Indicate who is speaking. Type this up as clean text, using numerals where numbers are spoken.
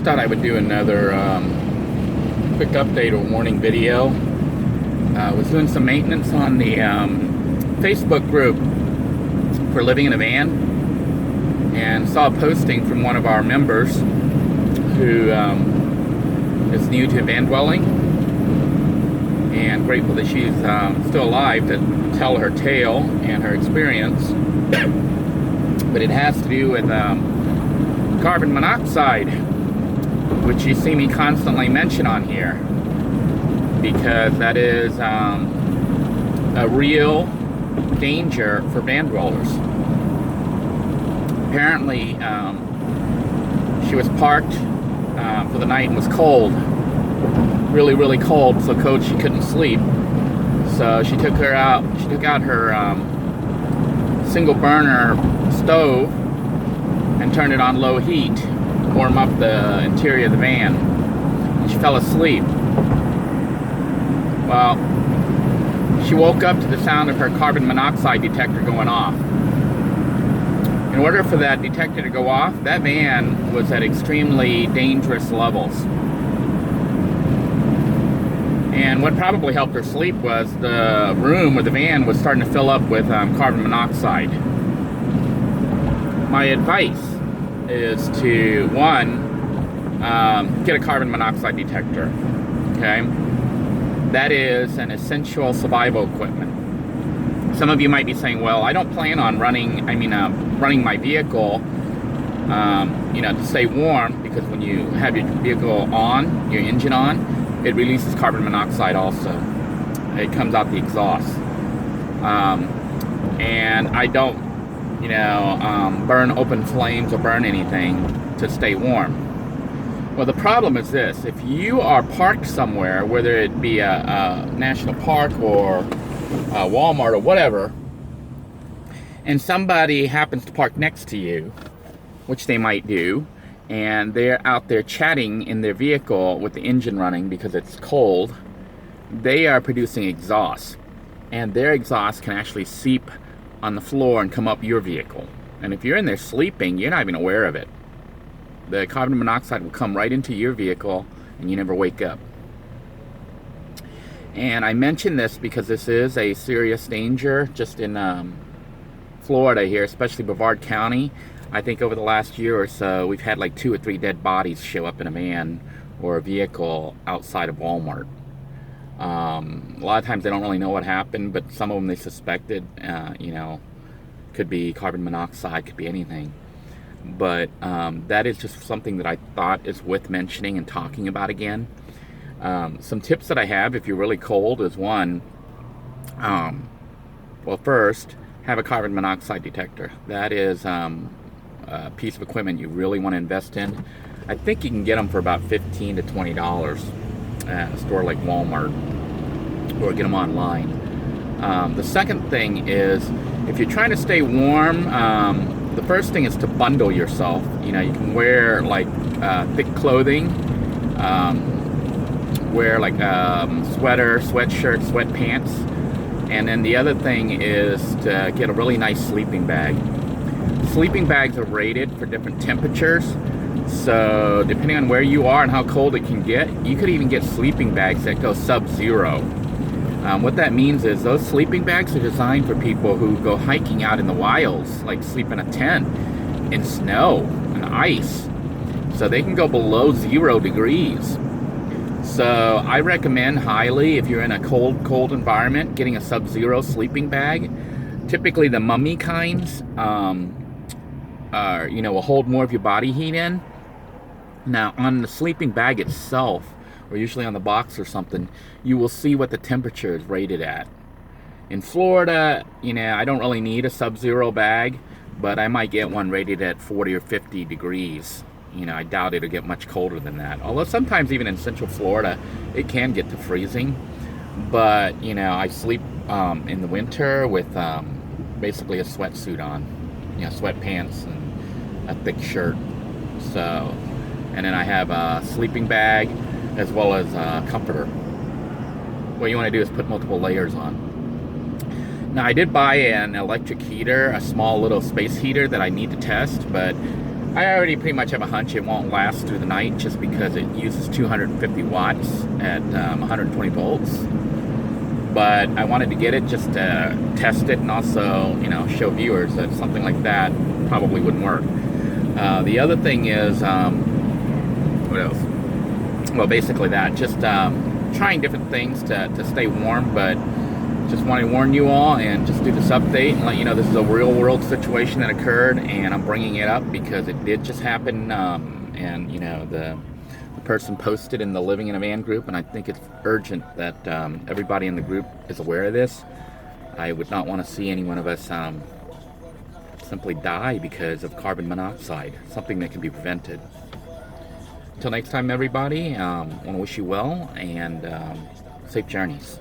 Speaker 1: thought I would do another quick update or warning video. I was doing some maintenance on the Facebook group for living in a van, and saw a posting from one of our members who is new to van dwelling, and grateful that she's still alive to tell her tale and her experience. But it has to do with carbon monoxide, which you see me constantly mention on here, because that is a real danger for van dwellers. Apparently, she was parked for the night and was cold, really cold, so cold she couldn't sleep. So she took out her single burner stove and turned it on low heat to warm up the interior of the van, and she fell asleep. Well, she woke up to the sound of her carbon monoxide detector going off. In order for that detector to go off, that van was at extremely dangerous levels. And what probably helped her sleep was the room or the van was starting to fill up with carbon monoxide. My advice is to, one, get a carbon monoxide detector, okay? That is an essential survival equipment. Some of you might be saying, well, I don't plan on running my vehicle, to stay warm, because when you have your vehicle on, your engine on, it releases carbon monoxide also. It comes out the exhaust. And I don't, burn open flames or burn anything to stay warm. Well, the problem is this: if you are parked somewhere, whether it be a national park or a Walmart or whatever, and somebody happens to park next to you, which they might do, and they're out there chatting in their vehicle with the engine running because it's cold, they are producing exhaust, and their exhaust can actually seep on the floor and come up your vehicle. And if you're in there sleeping, you're not even aware of it. The carbon monoxide will come right into your vehicle and you never wake up. And I mention this because this is a serious danger just in Florida here, especially Brevard County. I think over the last year or so, we've had like 2 or 3 dead bodies show up in a van or a vehicle outside of Walmart. A lot of times they don't really know what happened, but some of them they suspected, could be carbon monoxide, could be anything. But that is just something that I thought is worth mentioning and talking about again. Some tips that I have if you're really cold is, one, first, have a carbon monoxide detector. That is a piece of equipment you really want to invest in. I think you can get them for about $15 to $20 at a store like Walmart, or get them online. The second thing is, if you're trying to stay warm, the first thing is to bundle yourself. You can wear like thick clothing, wear like sweater, sweatshirt, sweatpants, and then the other thing is to get a really nice sleeping bag. Sleeping bags are rated for different temperatures, so depending on where you are and how cold it can get, you could even get sleeping bags that go sub-zero. What that means is those sleeping bags are designed for people who go hiking out in the wilds, like sleep in a tent in snow and ice. So they can go below 0 degrees. So I recommend highly, if you're in a cold environment, getting a sub-zero sleeping bag. Typically the mummy kinds will hold more of your body heat in. Now on the sleeping bag itself, or usually on the box or something, you will see what the temperature is rated at. In Florida, I don't really need a sub-zero bag, but I might get one rated at 40 or 50 degrees. I doubt it'll get much colder than that. Although sometimes even in Central Florida, it can get to freezing. But, I sleep in the winter with basically a sweatsuit on, sweatpants and a thick shirt. So, and then I have a sleeping bag as well as a comforter. What you want to do is put multiple layers on. Now, I did buy an electric heater, a small little space heater that I need to test, but I already pretty much have a hunch it won't last through the night just because it uses 250 watts at 120 volts. But I wanted to get it just to test it and also, you know, show viewers that something like that probably wouldn't work. The other thing is, what else? Well, basically that. Just trying different things to stay warm, but just want to warn you all and just do this update and let you know this is a real world situation that occurred, and I'm bringing it up because it did just happen. And you know, the person posted in the Living in a Van group, and I think it's urgent that everybody in the group is aware of this. I would not want to see any one of us simply die because of carbon monoxide, something that can be prevented. Until next time, everybody, I want to wish you well and safe journeys.